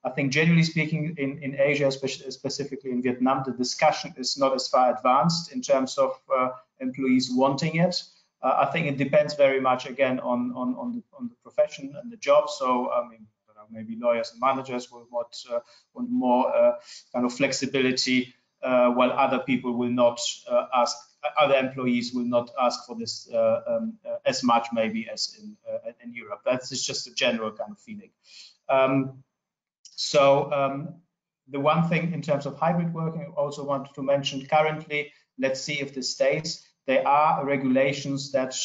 I think generally speaking in Asia, especially specifically in Vietnam, the discussion is not as far advanced in terms of employees wanting it. I think it depends very much again on the profession and the job. So I mean, I don't know, maybe lawyers and managers will want more kind of flexibility, while other people will not ask. Other employees will not ask for this as much maybe as in Europe. That's just a general kind of feeling. The one thing in terms of hybrid working, I also wanted to mention currently, let's see if this stays. There are regulations that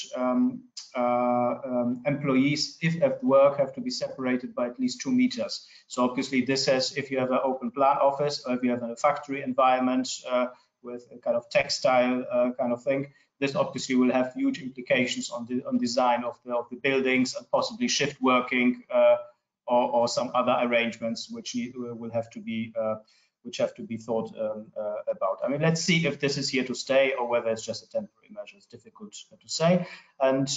employees, if at work, have to be separated by at least 2 meters. So obviously this says if you have an open plan office or if you have a factory environment with a kind of textile kind of thing, this obviously will have huge implications on design of the buildings and possibly shift working or some other arrangements which will have to be thought about. I mean, let's see if this is here to stay or whether it's just a temporary measure. It's difficult to say. And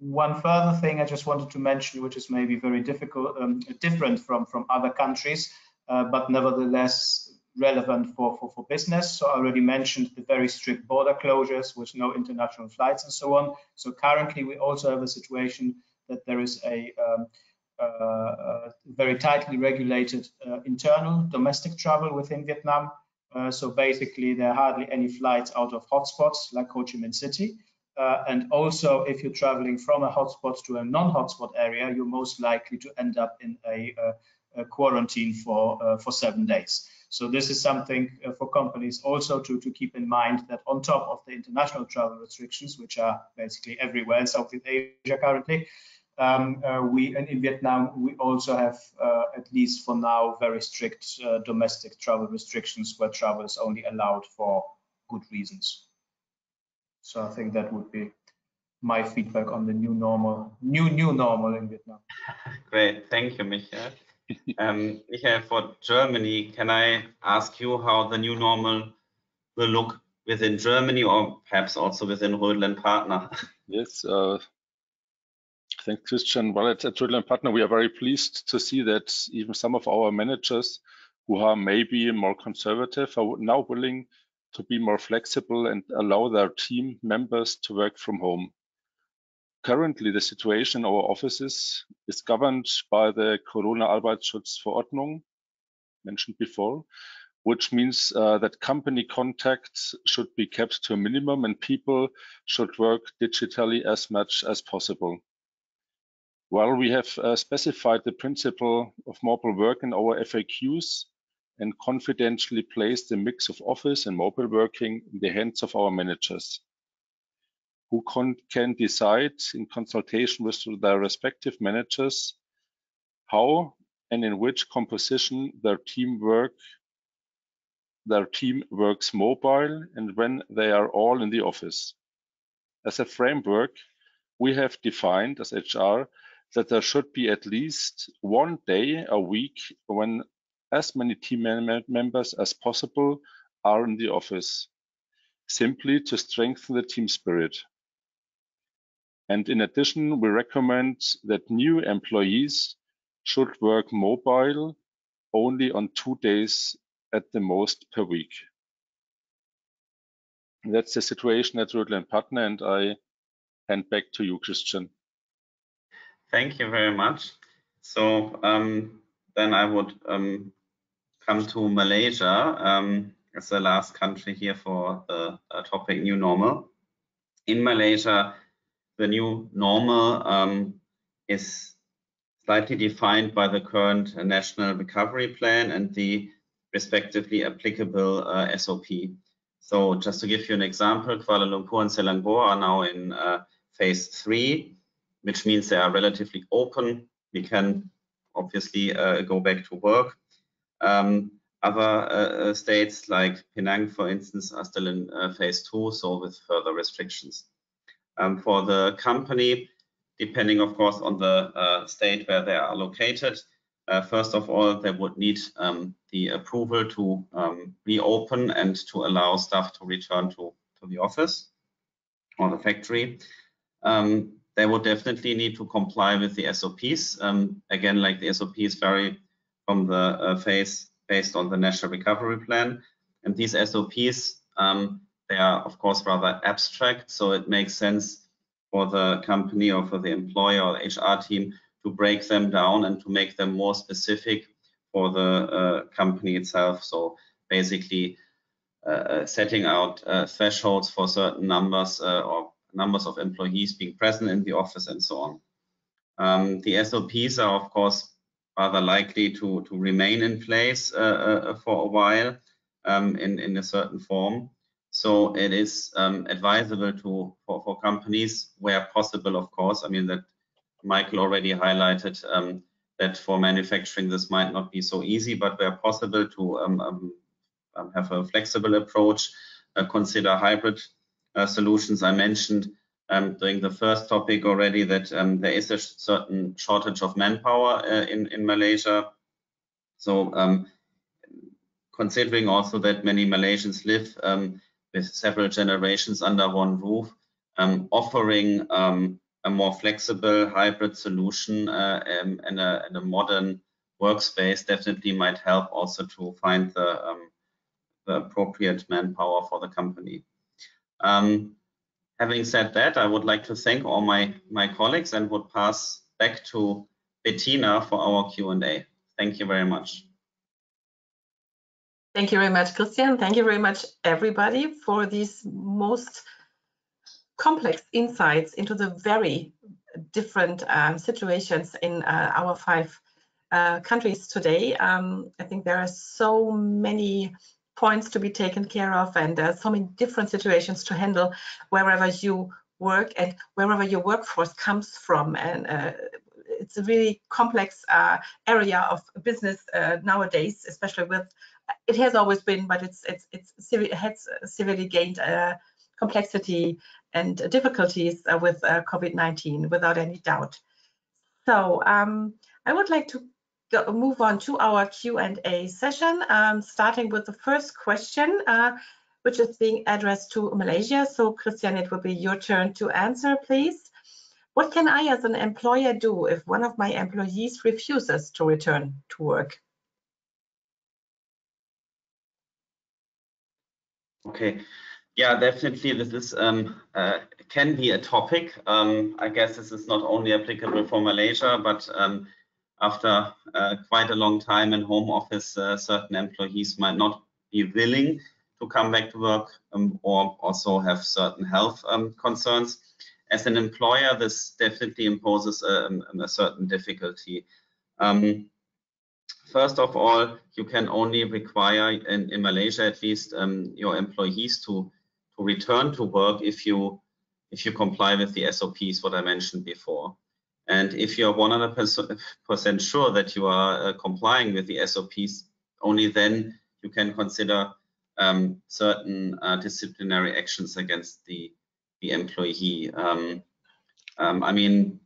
one further thing I just wanted to mention, which is maybe very different from other countries, but nevertheless relevant for business. So I already mentioned the very strict border closures with no international flights and so on. So currently we also have a situation that there is a very tightly regulated internal domestic travel within Vietnam. So basically there are hardly any flights out of hotspots like Ho Chi Minh City. And also if you're traveling from a hotspot to a non-hotspot area, you're most likely to end up in a quarantine for 7 days. So this is something for companies also to keep in mind, that on top of the international travel restrictions, which are basically everywhere in Southeast Asia currently, in Vietnam, we also have, at least for now, very strict domestic travel restrictions where travel is only allowed for good reasons. So I think that would be my feedback on the new normal in Vietnam. Great, thank you, Michael. Michael, for Germany, can I ask you how the new normal will look within Germany, or perhaps also within Rödl and Partner? Yes, thanks, Christian. Well, at Rödl and Partner, we are very pleased to see that even some of our managers who are maybe more conservative are now willing to be more flexible and allow their team members to work from home. Currently, the situation in our offices is governed by the Corona-Arbeitsschutzverordnung mentioned before, which means that company contacts should be kept to a minimum and people should work digitally as much as possible. While we have specified the principle of mobile work in our FAQs and confidentially placed the mix of office and mobile working in the hands of our managers, who can decide in consultation with their respective managers how and in which composition their team works mobile and when they are all in the office. As a framework, we have defined as HR that there should be at least 1 day a week when as many team members as possible are in the office, simply to strengthen the team spirit. And in addition, we recommend that new employees should work mobile only on 2 days at the most per week. That's the situation at Rödl and Partner, and I hand back to you, Christian. Thank you very much. So then I would come to Malaysia as the last country here for the topic new normal. In Malaysia, the new normal is slightly defined by the current National Recovery Plan and the respectively applicable SOP. So just to give you an example, Kuala Lumpur and Selangor are now in phase 3, which means they are relatively open. We can obviously go back to work. Other states like Penang, for instance, are still in phase 2, so with further restrictions. For the company, depending, of course, on the state where they are located, first of all, they would need the approval to reopen and to allow staff to return to the office or the factory. They would definitely need to comply with the SOPs. Again, like the SOPs vary from the phase based on the National Recovery Plan. And these SOPs, they are, of course, rather abstract, so it makes sense for the company or for the employer or the HR team to break them down and to make them more specific for the company itself. So basically setting out thresholds for certain numbers or numbers of employees being present in the office and so on. The SOPs are, of course, rather likely to remain in place for a while in a certain form. So it is advisable for companies where possible, of course. I mean, that Michael already highlighted that for manufacturing this might not be so easy, but where possible to have a flexible approach, consider hybrid solutions. I mentioned during the first topic already that there is a certain shortage of manpower in Malaysia. So considering also that many Malaysians live with several generations under one roof, offering a more flexible hybrid solution and a modern workspace definitely might help also to find the appropriate manpower for the company. Having said that, I would like to thank all my colleagues and would pass back to Bettina for our Q&A. Thank you very much. Thank you very much, Christian. Thank you very much, everybody, for these most complex insights into the very different situations in our 5 countries today. I think there are so many points to be taken care of, and so many different situations to handle wherever you work and wherever your workforce comes from. And it's a really complex area of business nowadays, especially with, it has always been, but it has severely gained complexity and difficulties with COVID-19, without any doubt. So I would like to move on to our Q&A session, starting with the first question, which is being addressed to Malaysia. So Christian, it will be your turn to answer, please. What can I as an employer do if one of my employees refuses to return to work? Okay. Yeah, definitely. This is can be a topic. I guess this is not only applicable for Malaysia, but after quite a long time in home office, certain employees might not be willing to come back to work or also have certain health concerns. As an employer, this definitely imposes a certain difficulty. First of all, you can only require, in Malaysia at least, your employees to return to work if you comply with the SOPs, what I mentioned before. And if you're 100% sure that you are complying with the SOPs, only then you can consider certain disciplinary actions against the employee. I mean,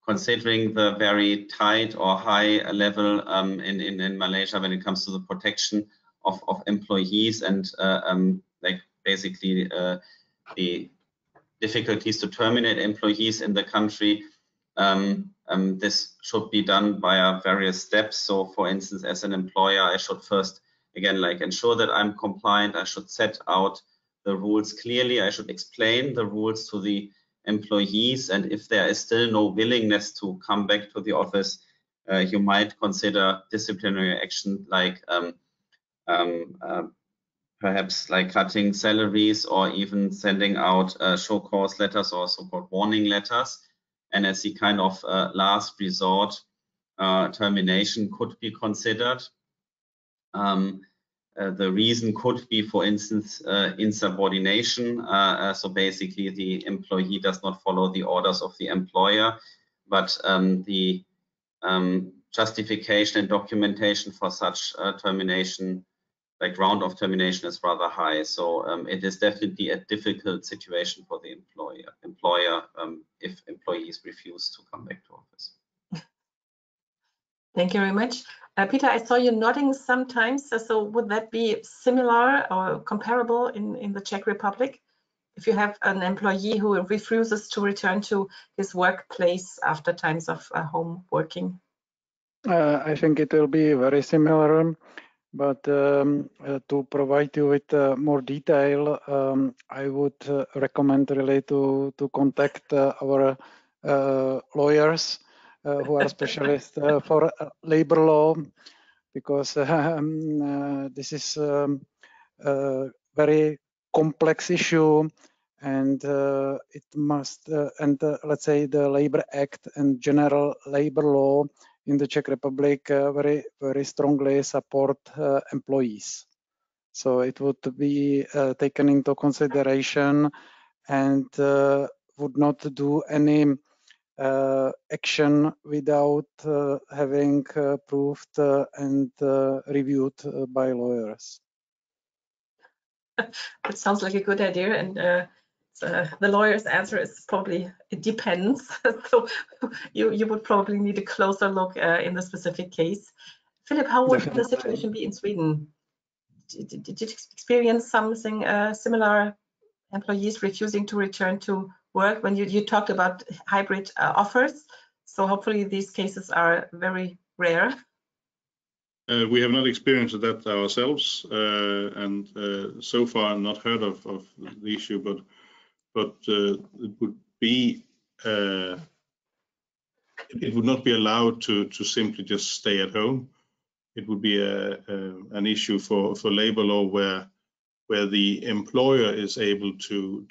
considering the very tight or high level in Malaysia when it comes to the protection of employees and like basically the difficulties to terminate employees in the country, this should be done via various steps. So for instance, as an employer, I should first, again, like ensure that I'm compliant. I should set out the rules clearly. I should explain the rules to the employees, and if there is still no willingness to come back to the office, you might consider disciplinary action like perhaps like cutting salaries or even sending out show cause letters or so-called warning letters. And as the kind of last resort, termination could be considered. The reason could be, for instance, insubordination. So basically the employee does not follow the orders of the employer, but the justification and documentation for such termination, like round of termination, is rather high. So it is definitely a difficult situation for the employer if employees refuse to come back to office. Thank you very much. Peter, I saw you nodding sometimes. So would that be similar or comparable in the Czech Republic? If you have an employee who refuses to return to his workplace after times of home working? I think it will be very similar, but to provide you with more detail, I would recommend really to contact our lawyers who are specialists for labor law, because this is a very complex issue, and it must, let's say the Labor Act and general labor law in the Czech Republic very, very strongly support employees. So it would be taken into consideration and would not do any action without having proved and reviewed by lawyers. That sounds like a good idea, and the lawyer's answer is probably it depends. So you would probably need a closer look in the specific case. Philip, how would the situation be in Sweden? Did you experience something similar, employees refusing to return to work when you talked about hybrid offers? So hopefully these cases are very rare. We have not experienced that ourselves, and so far not heard of the issue, but it would be it would not be allowed to simply just stay at home. It would be an issue for labor law where the employer is able to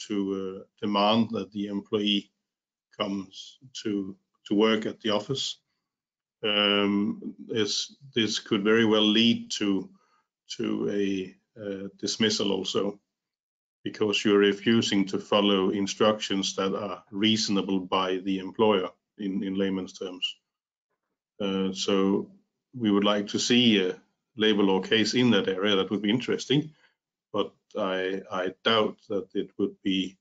demand that the employee comes to work at the office. this could very well lead to a dismissal also, because you're refusing to follow instructions that are reasonable by the employer in layman's terms. So we would like to see a labor law case in that area. That would be interesting, but I doubt that it would be,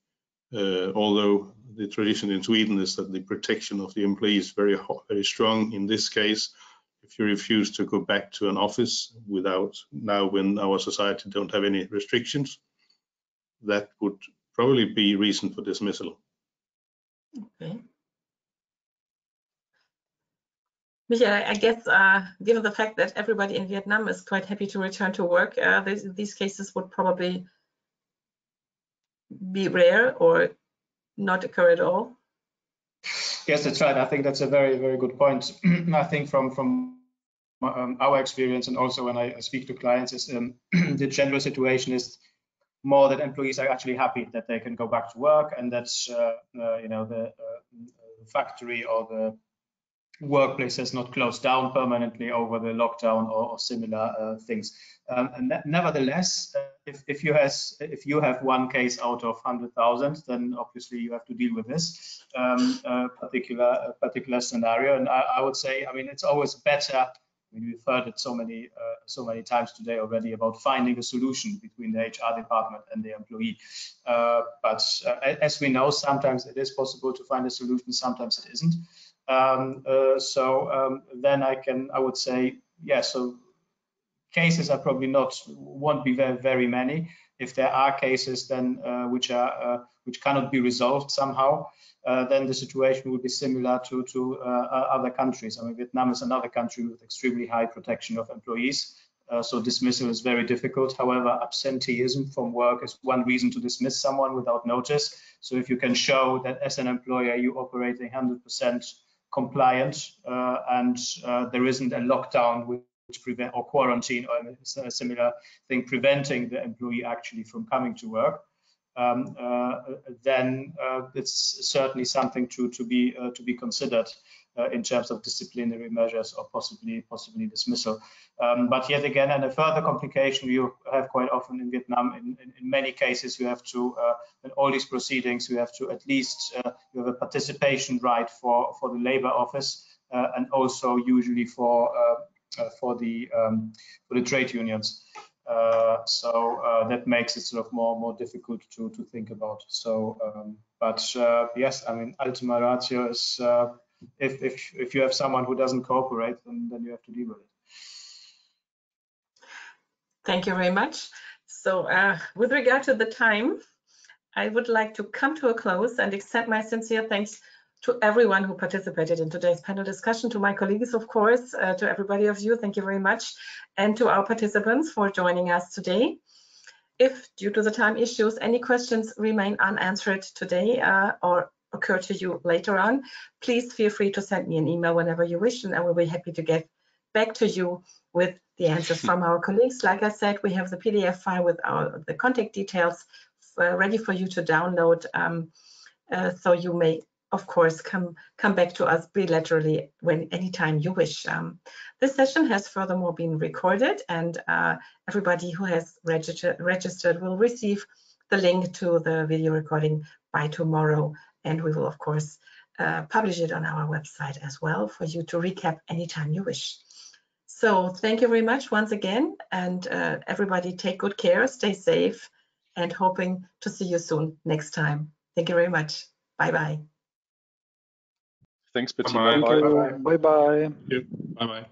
although the tradition in Sweden is that the protection of the employee is very strong. In this case, if you refuse to go back to an office without, now when our society don't have any restrictions, that would probably be reason for dismissal. Okay. Michael, I guess given the fact that everybody in Vietnam is quite happy to return to work, these cases would probably be rare or not occur at all. Yes, that's right. I think that's a very, very good point. I think from our experience, and also when I speak to clients, is the general situation is more that employees are actually happy that they can go back to work, and that's you know, the factory or the workplace has not closed down permanently over the lockdown or similar things. And nevertheless, if you have one case out of 100,000, then obviously you have to deal with this particular scenario. And I would say, I mean, it's always better. I mean, we've heard it so many times today already about finding a solution between the HR department and the employee. But as we know, sometimes it is possible to find a solution, sometimes it isn't. Then I would say, yeah, so cases are probably won't be very many. If there are cases then which cannot be resolved somehow, then the situation would be similar to other countries. I mean, Vietnam is another country with extremely high protection of employees, so dismissal is very difficult. However, absenteeism from work is one reason to dismiss someone without notice. So if you can show that as an employer you operate 100% compliant and there isn't a lockdown which prevent, or quarantine or a similar thing preventing the employee actually from coming to work, then it's certainly something to be considered in terms of disciplinary measures or possibly dismissal. But yet again, and a further complication you have quite often in Vietnam, in many cases you have to, in all these proceedings, you have to at least, you have a participation right for the labor office and also usually for the trade unions. So that makes it sort of more difficult to think about. So, yes, I mean, ultima ratio is if you have someone who doesn't cooperate, then you have to deal with it. Thank you very much. So with regard to the time, I would like to come to a close and extend my sincere thanks to everyone who participated in today's panel discussion, to my colleagues, of course, to everybody of you, thank you very much, and to our participants for joining us today. If, due to the time issues, any questions remain unanswered today or occur to you later on, please feel free to send me an email whenever you wish, and I will be happy to get back to you with the answers from our colleagues. Like I said, we have the PDF file with the contact details ready for you to download, so you may, of course, come back to us bilaterally anytime you wish. This session has furthermore been recorded, and everybody who has registered will receive the link to the video recording by tomorrow, and we will, of course, publish it on our website as well for you to recap anytime you wish. So thank you very much once again, and everybody take good care, stay safe, and hoping to see you soon next time. Thank you very much. Bye-bye. Thanks, Bettina. Bye-bye. Bye-bye.